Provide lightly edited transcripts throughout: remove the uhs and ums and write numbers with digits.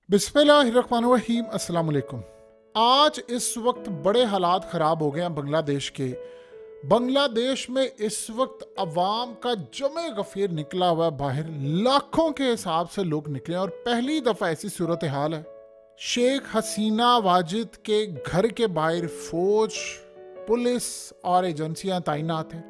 बिस्मिल्लाहिर्रहमानिर्रहीम, अस्सलाम वालेकुम। आज इस वक्त बड़े हालात ख़राब हो गए हैं बांग्लादेश के। बांग्लादेश में इस वक्त अवाम का जमे गफीर निकला हुआ है बाहर, लाखों के हिसाब से लोग निकले और पहली दफ़ा ऐसी सूरत हाल है। शेख हसीना वाजिद के घर के बाहर फौज, पुलिस और एजेंसियां तैनात हैं।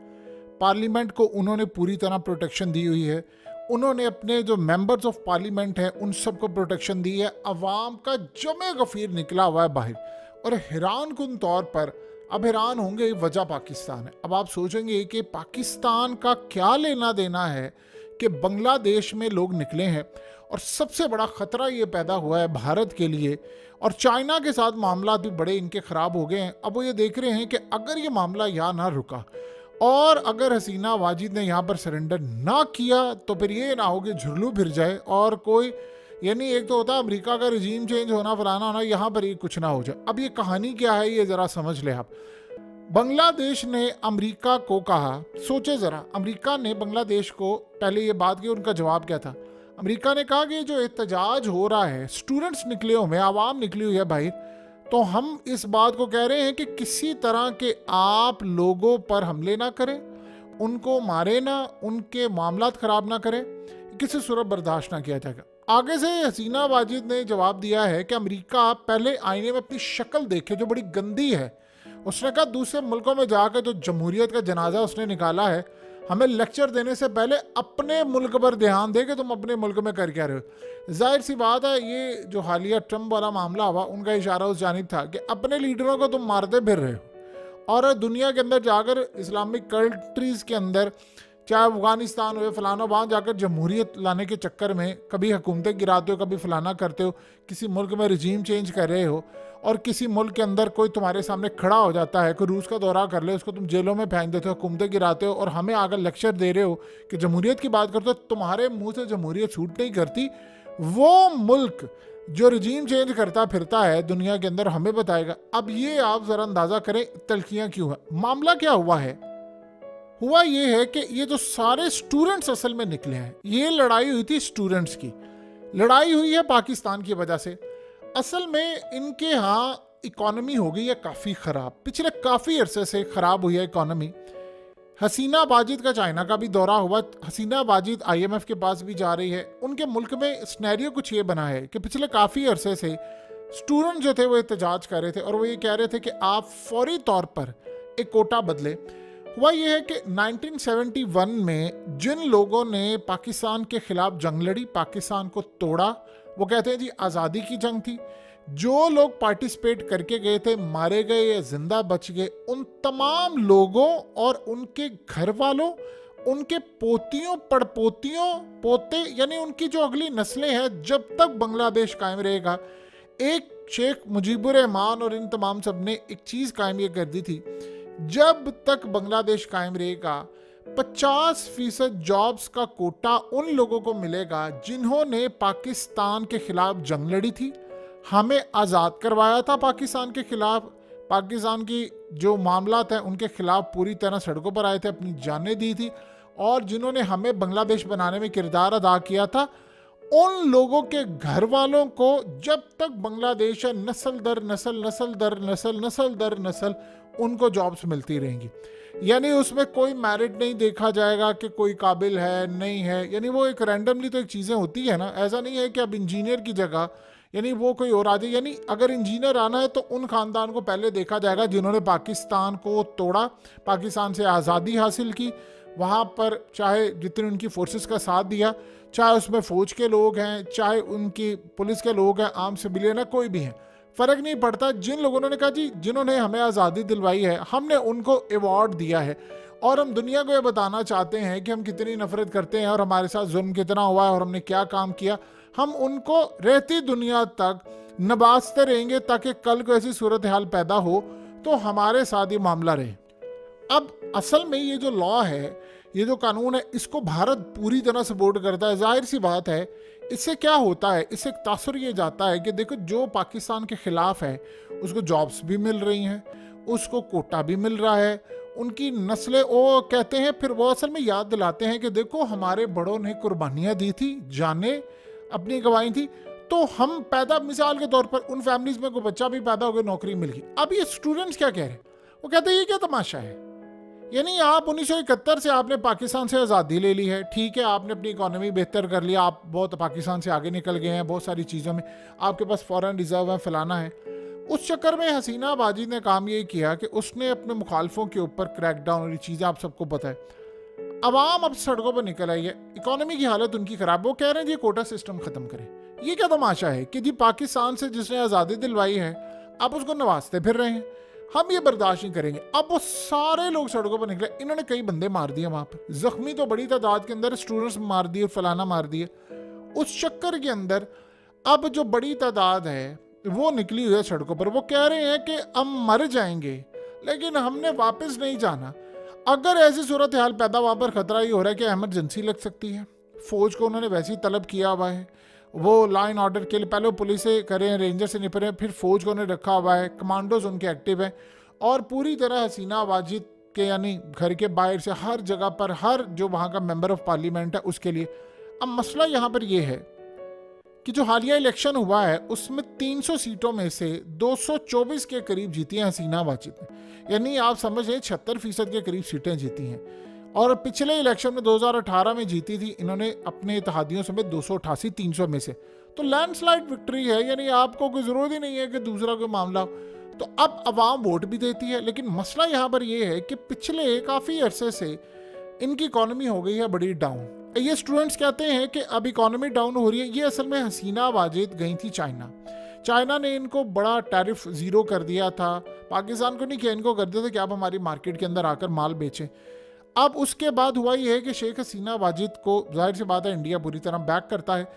पार्लियामेंट को उन्होंने पूरी तरह प्रोटेक्शन दी हुई है। उन्होंने अपने जो मेंबर्स ऑफ पार्लियामेंट हैं उन सबको प्रोटेक्शन दी है। अवाम का जमे गफीर निकला हुआ है बाहर और हैरान कुन तौर पर अब हैरान होंगे, वजह पाकिस्तान है। अब आप सोचेंगे कि पाकिस्तान का क्या लेना देना है कि बांग्लादेश में लोग निकले हैं। और सबसे बड़ा ख़तरा ये पैदा हुआ है भारत के लिए, और चाइना के साथ मामला भी बड़े इनके ख़राब हो गए हैं। अब वो ये देख रहे हैं कि अगर ये मामला यहाँ ना रुका और अगर हसीना वाजिद ने यहाँ पर सरेंडर ना किया तो फिर ये ना हो कि झुरलू फिर जाए और कोई, यानी एक तो होता है अमेरिका का रिजीम चेंज होना, फलाना होना, यहाँ पर ये कुछ ना हो जाए। अब ये कहानी क्या है ये ज़रा समझ ले आप। बांग्लादेश ने अमेरिका को कहा, सोचे ज़रा, अमेरिका ने बांग्लादेश को पहले ये बात की, उनका जवाब क्या था। अमेरिका ने कहा कि जो एहतजाज हो रहा है, स्टूडेंट्स निकले हुए हैं, आवाम निकली हुई है बाहर, तो हम इस बात को कह रहे हैं कि किसी तरह के आप लोगों पर हमले ना करें, उनको मारे ना, उनके मामलात ख़राब ना करें, किसी सूरत बर्दाश्त ना किया जाएगा। आगे से हसीना वाजिद ने जवाब दिया है कि अमेरिका पहले आईने में अपनी शक्ल देखे जो बड़ी गंदी है। उसने कहा दूसरे मुल्कों में जाकर जो जमहूरियत का जनाजा उसने निकाला है, हमें लेक्चर देने से पहले अपने मुल्क पर ध्यान दे कि तुम अपने मुल्क में कर क्या रहे हो। जाहिर सी बात है, ये जो हालिया ट्रम्प वाला मामला हुआ, उनका इशारा उस जानिब था कि अपने लीडरों को तुम मारते फिर रहे हो और दुनिया के अंदर जाकर इस्लामिक कंट्रीज़ के अंदर, चाहे अफगानिस्तान हो, फलाना, वहाँ जाकर जमहूरियत लाने के चक्कर में कभी हुकूमतें गिराते हो, कभी फलाना करते हो, किसी मुल्क में रजीम चेंज कर रहे हो और किसी मुल्क के अंदर कोई तुम्हारे सामने खड़ा हो जाता है, कोई रूस का दौरा कर ले, उसको तुम जेलों में फेंक देते हो, हुकूमतें गिराते हो और हमें आकर लेक्चर दे रहे हो कि जमहूरियत की बात करते हो। तुम्हारे मुँह से जमहूरियत सूट नहीं करती। वो मुल्क जो रजीम चेंज करता फिरता है दुनिया के अंदर हमें बताएगा। अब ये आप ज़रा अंदाज़ा करें तलखियाँ क्यों है। मामला क्या हुआ है, हुआ ये है कि ये जो सारे स्टूडेंट्स असल में निकले हैं, ये लड़ाई हुई थी स्टूडेंट्स की, लड़ाई हुई है पाकिस्तान की वजह से। असल में इनके यहाँ इकॉनमी हो गई है काफ़ी ख़राब, पिछले काफ़ी अरसे से ख़राब हुई है इकॉनमी। हसीना वाजिद का चाइना का भी दौरा हुआ, हसीना वाजिद IMF के पास भी जा रही है। उनके मुल्क में स्नैरियो कुछ ये बना है कि पिछले काफ़ी अरसे से स्टूडेंट जो थे वो एहतजाज कर रहे थे और वो ये कह रहे थे कि आप फौरी तौर पर एक कोटा बदले। हुआ ये है कि 1971 में जिन लोगों ने पाकिस्तान के खिलाफ जंग लड़ी, पाकिस्तान को तोड़ा, वो कहते हैं जी आज़ादी की जंग थी। जो लोग पार्टिसिपेट करके गए थे मारे गए या जिंदा बच गए, उन तमाम लोगों और उनके घर वालों, उनके पोतियों, पड़पोतियों, पोते, यानी उनकी जो अगली नस्लें हैं, जब तक बांग्लादेश कायम रहेगा। एक शेख मुजीबुर रहमान और इन तमाम सब ने एक चीज़ कायम ये कर दी थी, जब तक बांग्लादेश कायम रहेगा 50% जॉब्स का कोटा उन लोगों को मिलेगा जिन्होंने पाकिस्तान के खिलाफ जंग लड़ी थी, हमें आज़ाद करवाया था पाकिस्तान के खिलाफ, पाकिस्तान की जो मामलात हैं उनके खिलाफ पूरी तरह सड़कों पर आए थे, अपनी जानें दी थी, और जिन्होंने हमें बांग्लादेश बनाने में किरदार अदा किया था, उन लोगों के घर वालों को जब तक बांग्लादेश है, नस्ल दर नस्ल, नस्ल दर नस्ल, नस्ल दर नस्ल उनको जॉब्स मिलती रहेंगी। यानी उसमें कोई मेरिट नहीं देखा जाएगा कि कोई काबिल है नहीं है, यानी वो एक रैंडमली तो एक चीज़ें होती है ना। ऐसा नहीं है कि अब इंजीनियर की जगह यानी वो कोई और आ जाए। यानी अगर इंजीनियर आना है तो उन ख़ानदान को पहले देखा जाएगा जिन्होंने पाकिस्तान को तोड़ा, पाकिस्तान से आज़ादी हासिल की, वहाँ पर चाहे जितने उनकी फोर्सेस का साथ दिया, चाहे उसमें फ़ौज के लोग हैं, चाहे उनकी पुलिस के लोग हैं, आम सिविलियन है, कोई भी हैं, फ़र्क नहीं पड़ता। जिन लोगों ने कहा जी जिन्होंने हमें आज़ादी दिलवाई है, हमने उनको अवार्ड दिया है और हम दुनिया को ये बताना चाहते हैं कि हम कितनी नफ़रत करते हैं और हमारे साथ जुल्म कितना हुआ है और हमने क्या काम किया, हम उनको रहती दुनिया तक नवाजते रहेंगे ताकि कल को ऐसी सूरत हाल पैदा हो तो हमारे साथ ये मामला रहे। अब असल में ये जो लॉ है, ये जो कानून है, इसको भारत पूरी तरह सपोर्ट करता है। जाहिर सी बात है, इससे क्या होता है, इससे एक तासुर ये जाता है कि देखो जो पाकिस्तान के ख़िलाफ़ है उसको जॉब्स भी मिल रही हैं, उसको कोटा भी मिल रहा है, उनकी नस्लें, वो कहते हैं, फिर वो असल में याद दिलाते हैं कि देखो हमारे बड़ों ने कुर्बानियाँ दी थी, जाने अपनी गंवाई थी, तो हम पैदा, मिसाल के तौर पर उन फैमिलीज में कोई बच्चा भी पैदा हो गया, नौकरी मिल गई। अब ये स्टूडेंट्स क्या कह रहे हैं, वो कहते हैं ये क्या तमाशा है, यानी आप 1971 से आपने पाकिस्तान से आज़ादी ले ली है, ठीक है, आपने अपनी इकोनॉमी बेहतर कर लिया, आप बहुत पाकिस्तान से आगे निकल गए हैं बहुत सारी चीज़ों में, आपके पास फॉरेन रिजर्व है, फलाना है। उस चक्कर में हसीना बाजी ने काम ये किया कि उसने अपने मुखालफों के ऊपर क्रैकडाउन, और ये चीज़ें आप सबको पता है। अवाम अब सड़कों पर निकल आई है, इकोनॉमी की हालत उनकी खराब। वो कह रहे हैं जी कोटा सिस्टम खत्म करें। ये क्या तमाशा है कि जी पाकिस्तान से जिसने आज़ादी दिलवाई है आप उसको नवाजते फिर रहे हैं, हम ये बर्दाश्त नहीं करेंगे। अब वो सारे लोग सड़कों पर निकले, इन्होंने कई बंदे मार दिए वहां पर, जख्मी तो बड़ी तादाद के अंदर, स्टूडेंट्स मार दिए, फलाना मार दिए। उस चक्कर के अंदर अब जो बड़ी तादाद है वो निकली हुई है सड़कों पर। वो कह रहे हैं कि हम मर जाएंगे लेकिन हमने वापस नहीं जाना। अगर ऐसी सूरत हाल पैदा, वहां पर खतरा ये हो रहा है कि इमरजेंसी लग सकती है। फौज को उन्होंने वैसे ही तलब किया हुआ है, वो लॉ एंड ऑर्डर के लिए पहले पुलिस से करें, रेंजर से निपट रहे हैं, फिर फौज को उन्हें रखा हुआ है, कमांडोज उनके एक्टिव हैं, और पूरी तरह हसीना वाजिद के यानी घर के बाहर से हर जगह पर हर जो वहाँ का मेंबर ऑफ पार्लियामेंट है उसके लिए। अब मसला यहाँ पर यह है कि जो हालिया इलेक्शन हुआ है उसमें 300 सीटों में से 224 के करीब जीती हैं हसीना वाजिद ने, यानी आप समझ लें 76% के करीब सीटें जीती हैं। और पिछले इलेक्शन में 2018 में जीती थी इन्होंने अपने इत्तेहादियों समेत 288 300 में से, तो लैंडस्लाइड विक्ट्री है, यानी आपको कोई ज़रूरत ही नहीं है कि दूसरा कोई मामला हो। तो अब अवाम वोट भी देती है, लेकिन मसला यहाँ पर यह है कि पिछले काफ़ी अरसे से इनकी इकॉनमी हो गई है बड़ी डाउन। ये स्टूडेंट्स कहते हैं कि अब इकॉनमी डाउन हो रही है। ये असल में हसीना वाजिद गई थी चाइना ने इनको बड़ा टैरिफ ज़ीरो कर दिया था, पाकिस्तान को नहीं किया, इनको कर दिया था कि आप हमारी मार्केट के अंदर आकर माल बेचें। अब उसके बाद हुआ ये है कि शेख हसीना वाजिद को जाहिर सी बात है इंडिया बुरी तरह बैक करता है,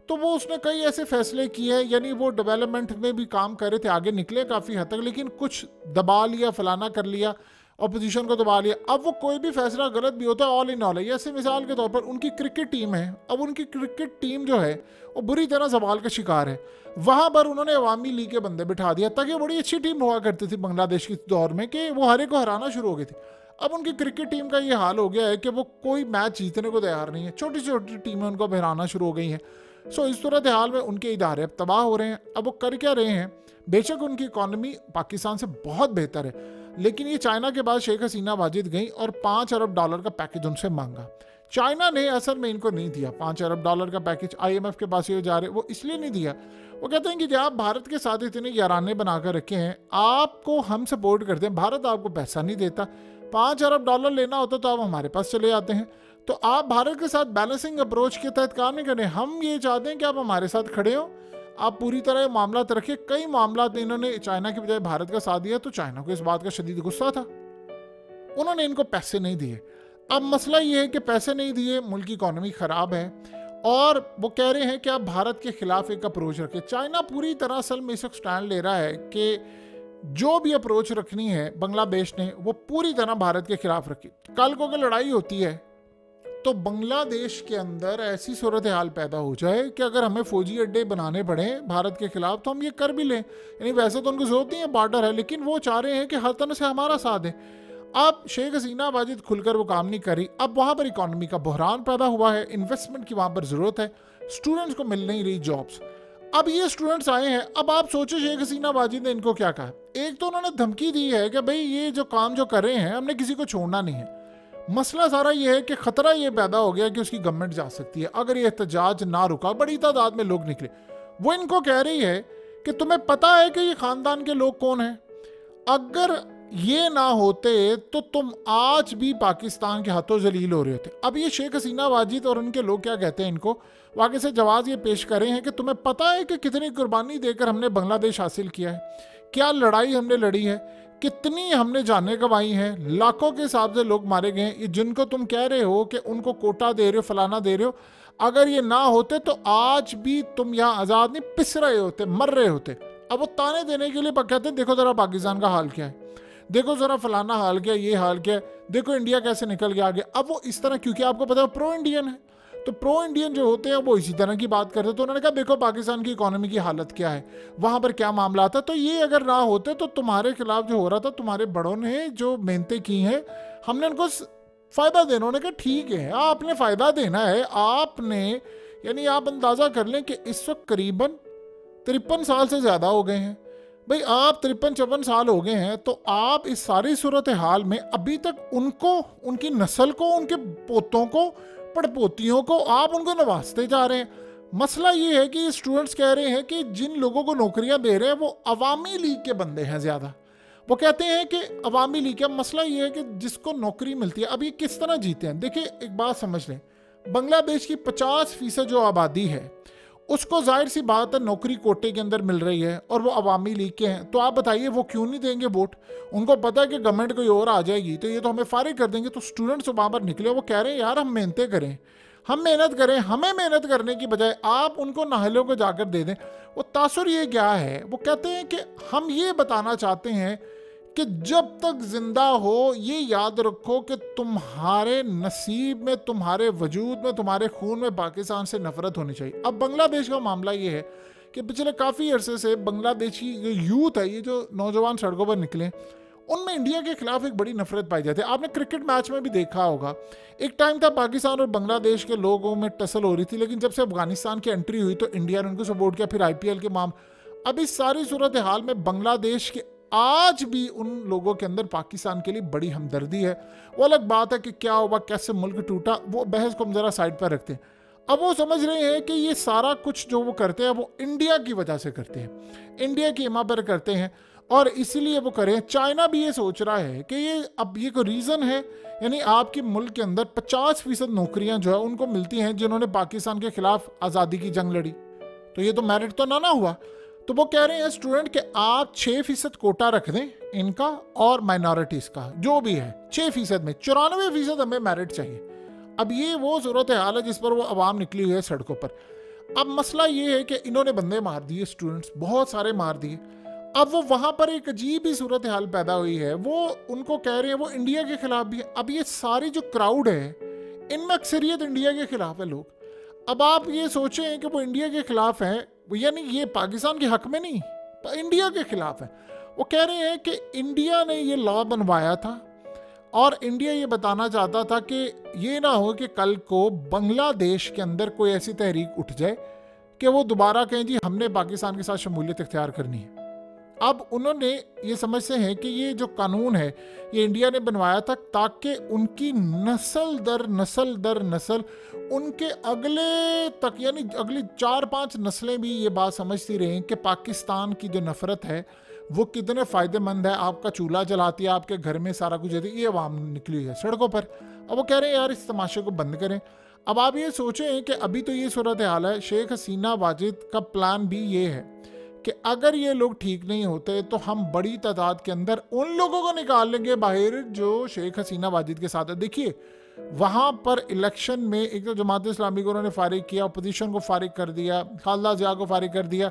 तो वो उसने कई ऐसे फैसले किए हैं, यानी वो डेवलपमेंट में भी काम कर रहे थे, आगे निकले काफ़ी हद तक, लेकिन कुछ दबा लिया, फलाना कर लिया, अपोजिशन को दबा लिया। अब वो कोई भी फैसला गलत भी होता है ऑल इन ऑल है। जैसे मिसाल के तौर पर उनकी क्रिकेट टीम है, अब उनकी क्रिकेट टीम जो है वो बुरी तरह सवाल का शिकार है। वहाँ पर उन्होंने अवामी लीग के बंदे बिठा दिया, ताकि वो बड़ी अच्छी टीम हुआ करती थी बांग्लादेश के दौर में कि वो हर एक को हराना शुरू हो गई थी। अब उनकी क्रिकेट टीम का ये हाल हो गया है कि वो कोई मैच जीतने को तैयार नहीं है, छोटी छोटी टीमें उनको हराना शुरू हो गई हैं। सो इस सूरत हाल में उनके इदारे अब तबाह हो रहे हैं। अब वो कर क्या रहे हैं, बेशक उनकी इकॉनमी पाकिस्तान से बहुत बेहतर है, लेकिन ये चाइना के बाद शेख हसीना वाजिद गई और $5 अरब का पैकेज उनसे मांगा। चाइना ने असल में इनको नहीं दिया $5 अरब का पैकेज, IMF के पास ये जा रहे, वो इसलिए नहीं दिया। वो कहते हैं कि जब आप भारत के साथ इतने याराने बनाकर रखे हैं, आपको हम सपोर्ट करते हैं, भारत आपको पैसा नहीं देता, $5 अरब लेना होता तो आप हमारे पास चले जाते हैं, तो आप भारत के साथ बैलेंसिंग अप्रोच के तहत काम नहीं करें। हम ये चाहते हैं कि आप हमारे साथ खड़े हो, आप पूरी तरह मामला रखिए। कई मामला इन्होंने चाइना के बजाय भारत का साथ दिया, तो चाइना को इस बात का शदीद गुस्सा था, उन्होंने इनको पैसे नहीं दिए। अब मसला ये है कि पैसे नहीं दिए, मुल्क की इकॉनमी ख़राब है, और वो कह रहे हैं कि आप भारत के खिलाफ एक अप्रोच रखें। चाइना पूरी तरह असल में इस वक्त स्टैंड ले रहा है कि जो भी अप्रोच रखनी है बांग्लादेश ने वो पूरी तरह भारत के खिलाफ रखी। कल को अगर लड़ाई होती है तो बांग्लादेश के अंदर ऐसी सूरत हाल पैदा हो जाए कि अगर हमें फौजी अड्डे बनाने पड़े भारत के खिलाफ तो हम ये कर भी लें। यानी वैसे तो उनको जरूरत नहीं है, बॉर्डर है, लेकिन वो चाह रहे हैं कि हर तरह से हमारा साथ है। अब शेख हसीना वाजिद खुलकर वो काम नहीं करी, अब वहाँ पर इकॉनमी का बहरान पैदा हुआ है, इन्वेस्टमेंट की वहाँ पर ज़रूरत है, स्टूडेंट्स को मिल नहीं रही जॉब्स। अब ये स्टूडेंट्स आए हैं, अब आप सोचो शेख हसीना वाजिद ने इनको क्या कहा। एक तो उन्होंने धमकी दी है कि भाई ये जो काम जो कर रहे हैं हमने किसी को छोड़ना नहीं है। मसला सारा ये है कि ख़तरा ये पैदा हो गया कि उसकी गवर्नमेंट जा सकती है अगर ये एहतजाज ना रुका। बड़ी तादाद में लोग निकले, वो इनको कह रही है कि तुम्हें पता है कि ये ख़ानदान के लोग कौन हैं, अगर ये ना होते तो तुम आज भी पाकिस्तान के हाथों जलील हो रहे होते। अब ये शेख हसीना वाजिद और उनके लोग क्या कहते हैं, इनको वाकई से जवाब ये पेश कर रहे हैं कि तुम्हें पता है कि कितनी कुर्बानी देकर हमने बांग्लादेश हासिल किया है, क्या लड़ाई हमने लड़ी है, कितनी हमने जानें गंवाई हैं, लाखों के हिसाब से लोग मारे गए हैं। ये जिनको तुम कह रहे हो कि उनको कोटा दे रहे हो, फलाना दे रहे हो, अगर ये ना होते तो आज भी तुम यहाँ आज़ाद नहीं पिस रहे होते, मर रहे होते। अब वो ताने देने के लिए कहते हैं देखो ज़रा पाकिस्तान का हाल क्या है, देखो ज़रा फलाना हाल क्या, ये हाल क्या, देखो इंडिया कैसे निकल गया आगे। अब वो इस तरह, क्योंकि आपको पता है प्रो इंडियन है, तो प्रो इंडियन जो होते हैं वो इसी तरह की बात करते हैं। तो उन्होंने कहा देखो पाकिस्तान की इकोनॉमी की हालत क्या है, वहाँ पर क्या मामला था, तो ये अगर ना होते तो तुम्हारे खिलाफ जो हो रहा था, तुम्हारे बड़ों ने जो मेहनतें की हैं हमने उनको फ़ायदा देना। उन्होंने कहा ठीक है आपने फ़ायदा देना है, आपने यानी आप अंदाज़ा कर लें कि इस वक्त करीबन 53 साल से ज़्यादा हो गए हैं। भाई आप 53-54 साल हो गए हैं, तो आप इस सारी सूरत हाल में अभी तक उनको, उनकी नस्ल को, उनके पोतों को, पड़पोतियों को आप उनको नवाजते जा रहे हैं। मसला ये है कि स्टूडेंट्स कह रहे हैं कि जिन लोगों को नौकरियां दे रहे हैं वो अवामी लीग के बंदे हैं ज़्यादा। वो कहते हैं कि अवामी लीग का मसला ये है कि जिसको नौकरी मिलती है, अब ये किस तरह जीते हैं। देखिए एक बात समझ लें, बांग्लादेश की 50% जो आबादी है उसको जाहिर सी बात है नौकरी कोटे के अंदर मिल रही है और वो अवामी लीग के हैं। तो आप बताइए वो क्यों नहीं देंगे वोट? उनको पता है कि गवर्नमेंट कोई और आ जाएगी तो ये तो हमें फारिग कर देंगे। तो स्टूडेंट्स वहाँ पर निकले, वो कह रहे हैं यार हम मेहनतें करें, हम मेहनत करें, हमें मेहनत करने की बजाय आप उनको नाहलों को जाकर दे दें। वो तासुर ये क्या है, वो कहते हैं कि हम ये बताना चाहते हैं कि जब तक जिंदा हो ये याद रखो कि तुम्हारे नसीब में, तुम्हारे वजूद में, तुम्हारे खून में पाकिस्तान से नफरत होनी चाहिए। अब बांग्लादेश का मामला ये है कि पिछले काफ़ी अरसे से बांग्लादेशी जो यूथ है, ये जो नौजवान सड़कों पर निकले, उनमें इंडिया के खिलाफ एक बड़ी नफरत पाई जाती है। आपने क्रिकेट मैच में भी देखा होगा, एक टाइम था पाकिस्तान और बांग्लादेश के लोगों में टसल हो रही थी, लेकिन जब से अफगानिस्तान की एंट्री हुई तो इंडिया ने उनको सपोर्ट किया, फिर IPL के अब इस सारी सूरत हाल में बांग्लादेश के आज भी उन लोगों के अंदर पाकिस्तान के लिए बड़ी हमदर्दी है। वो अलग बात है कि क्या हुआ, कैसे मुल्क टूटा, वो बहस को हम जरा साइड पर रखते हैं। अब वो समझ रहे हैं कि ये सारा कुछ जो वो करते हैं वो इंडिया की वजह से करते हैं, इंडिया की हिमा पर करते हैं और इसीलिए वो करें। चाइना भी ये सोच रहा है कि ये अब ये कोई रीज़न है, यानी आपके मुल्क के अंदर 50% नौकरियां जो है उनको मिलती हैं जिन्होंने पाकिस्तान के खिलाफ आज़ादी की जंग लड़ी, तो ये तो मेरिट तो ना हुआ। तो वो कह रहे हैं स्टूडेंट कि आप 6% कोटा रख दें इनका और माइनॉरिटीज़ का, जो भी है 6% में 94% हमें मेरिट चाहिए। अब ये वो सूरत हाल है जिस पर वो आवाम निकली हुई है सड़कों पर। अब मसला ये है कि इन्होंने बंदे मार दिए, स्टूडेंट्स बहुत सारे मार दिए। अब वो वहाँ पर एक अजीब ही सूरत हाल पैदा हुई है, वो उनको कह रहे हैं वो इंडिया के खिलाफ भी है। अब ये सारी जो क्राउड है इनमें अक्सरियत इंडिया के खिलाफ है लोग। अब आप ये सोचें कि वो इंडिया के खिलाफ है, यानी ये पाकिस्तान के हक में नहीं, इंडिया के खिलाफ है। वो कह रहे हैं कि इंडिया ने ये लॉ बनवाया था और इंडिया ये बताना चाहता था कि ये ना हो कि कल को बांग्लादेश के अंदर कोई ऐसी तहरीक उठ जाए कि वो दोबारा कहें जी हमने पाकिस्तान के साथ शमूलियत इख्तियार करनी है। अब उन्होंने ये समझते हैं कि ये जो कानून है ये इंडिया ने बनवाया था ताकि उनकी नस्ल दर नस्ल उनके अगले तक, यानी अगली 4-5 नस्लें भी ये बात समझती रहें कि पाकिस्तान की जो नफरत है वो कितने फ़ायदेमंद है। आपका चूल्हा जलाती है, आपके घर में सारा कुछ है, ये आवाम निकली है सड़कों पर। अब वो कह रहे हैं यार इस तमाशे को बंद करें। अब आप ये सोचें कि अभी तो ये सूरत हाल है, शेख हसीना वाजिद का प्लान भी ये है कि अगर ये लोग ठीक नहीं होते तो हम बड़ी तादाद के अंदर उन लोगों को निकाल लेंगे बाहर जो शेख हसीना वाजिद के साथ है। देखिए वहाँ पर इलेक्शन में एक तो जमात इस्लामी को उन्होंने फारिग किया, अपोजिशन को फारिग कर दिया, खालदा जिया को फारिग कर दिया।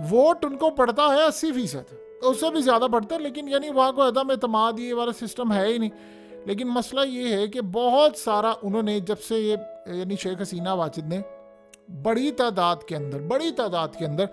वोट उनको पड़ता है 80%, उससे भी ज़्यादा पड़ता है, लेकिन यानी वहाँ को अदम एतमाद ये वाला सिस्टम है ही नहीं। लेकिन मसला ये है कि बहुत सारा उन्होंने जब से ये यानी शेख हसीना वाजिद ने बड़ी तादाद के अंदर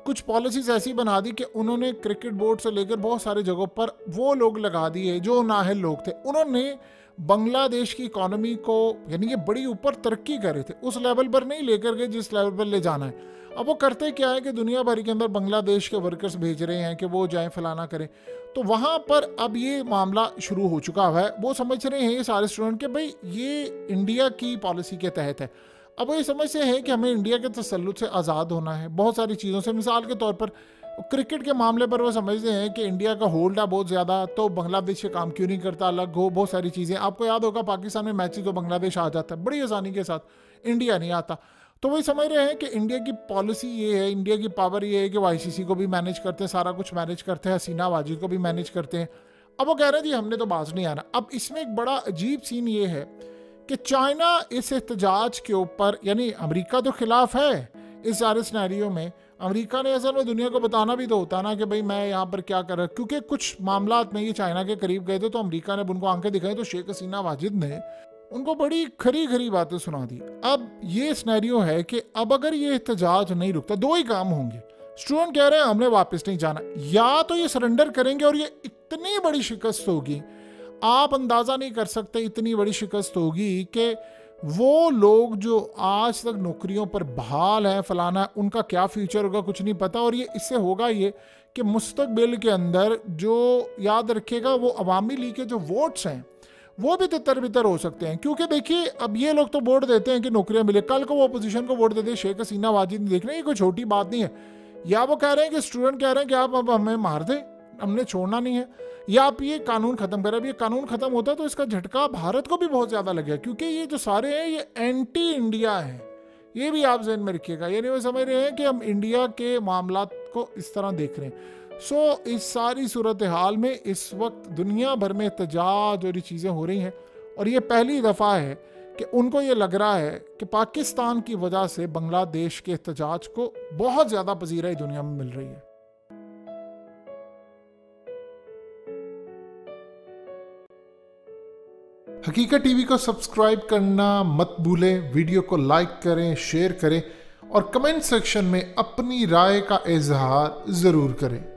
कुछ पॉलिसीज ऐसी बना दी कि उन्होंने क्रिकेट बोर्ड से लेकर बहुत सारे जगहों पर वो लोग लगा दिए जो नाअहल लोग थे। उन्होंने बांग्लादेश की इकॉनमी को यानी कि बड़ी ऊपर तरक्की कर रहे थे, उस लेवल पर नहीं लेकर गए जिस लेवल पर ले जाना है। अब वो करते क्या है कि दुनिया भर के अंदर बांग्लादेश के वर्कर्स भेज रहे हैं कि वो जाएं फलाना करें। तो वहाँ पर अब ये मामला शुरू हो चुका है। वो समझ रहे हैं ये सारे स्टूडेंट कि भाई ये इंडिया की पॉलिसी के तहत है। अब वो ये समझते हैं कि हमें इंडिया के तसल्लुत से आज़ाद होना है बहुत सारी चीज़ों से। मिसाल के तौर पर क्रिकेट के मामले पर वो समझते हैं कि इंडिया का होल्ड है बहुत ज़्यादा, तो बांग्लादेश से काम क्यों नहीं करता, अलग हो, बहुत सारी चीज़ें। आपको याद होगा पाकिस्तान में मैचेस तो बांग्लादेश आ जाता है बड़ी आसानी के साथ, इंडिया नहीं आता। तो वही समझ रहे हैं कि इंडिया की पॉलिसी ये है, इंडिया की पावर ये है कि वो ICC को भी मैनेज करते हैं, सारा कुछ मैनेज करते हैं, हसीना वाजिद को भी मैनेज करते हैं। अब वो कह रहे हैं जी हमने तो बाज नहीं आना। अब इसमें एक बड़ा अजीब सीन ये है कि चाइना इस एहतजाज के ऊपर, यानी अमेरिका तो खिलाफ है इस सारे सिनेरियो में। अमेरिका ने असल में दुनिया को बताना भी तो होता ना कि भाई मैं यहाँ पर क्या कर रहा, क्योंकि कुछ मामलात में ये चाइना के करीब गए थे तो अमेरिका ने उनको आंखें दिखाई, तो शेख हसीना वाजिद ने उनको बड़ी खरी बातें सुना दी। अब ये सिनेरियो है कि अब अगर ये एहतजाज नहीं रुकता, दो ही काम होंगे। स्टूडेंट कह रहे हैं हमने वापस नहीं जाना, या तो ये सरेंडर करेंगे और ये इतनी बड़ी शिकस्त होगी, आप अंदाज़ा नहीं कर सकते इतनी बड़ी शिकस्त होगी कि वो लोग जो आज तक नौकरियों पर बहाल हैं, फलाना है, उनका क्या फ्यूचर होगा कुछ नहीं पता। और ये इससे होगा ये कि मुस्तकबिल के अंदर जो याद रखेगा वो अवामी लीग के जो वोट्स हैं वो भी तितर बितर हो सकते हैं। क्योंकि देखिए अब ये लोग तो वोट देते हैं कि नौकरियां मिले, कल को वो अपोजिशन को वोट देते हैं, शेख हसीना वाजिद देख रहे हैं, ये कोई छोटी बात नहीं है। या वो कह रहे हैं कि स्टूडेंट कह रहे हैं कि आप अब हमें मार दें, हमने छोड़ना नहीं है, या आप ये कानून खत्म करें। अब ये कानून खत्म होता है तो इसका झटका भारत को भी बहुत ज्यादा लगेगा, क्योंकि ये जो सारे हैं ये एंटी इंडिया हैं। ये भी आप जहन में रखिएगा, ये नहीं वो समझ रहे हैं कि हम इंडिया के मामला को इस तरह देख रहे हैं। इस सारी सूरत हाल में इस वक्त दुनिया भर में एहतजाज और ये चीज़ें हो रही हैं, और ये पहली दफ़ा है कि उनको ये लग रहा है कि पाकिस्तान की वजह से बांग्लादेश के एहतजाज को बहुत ज़्यादा पजीराई दुनिया में मिल रही है। हकीकत टीवी को सब्सक्राइब करना मत भूलें, वीडियो को लाइक करें, शेयर करें और कमेंट सेक्शन में अपनी राय का इजहार ज़रूर करें।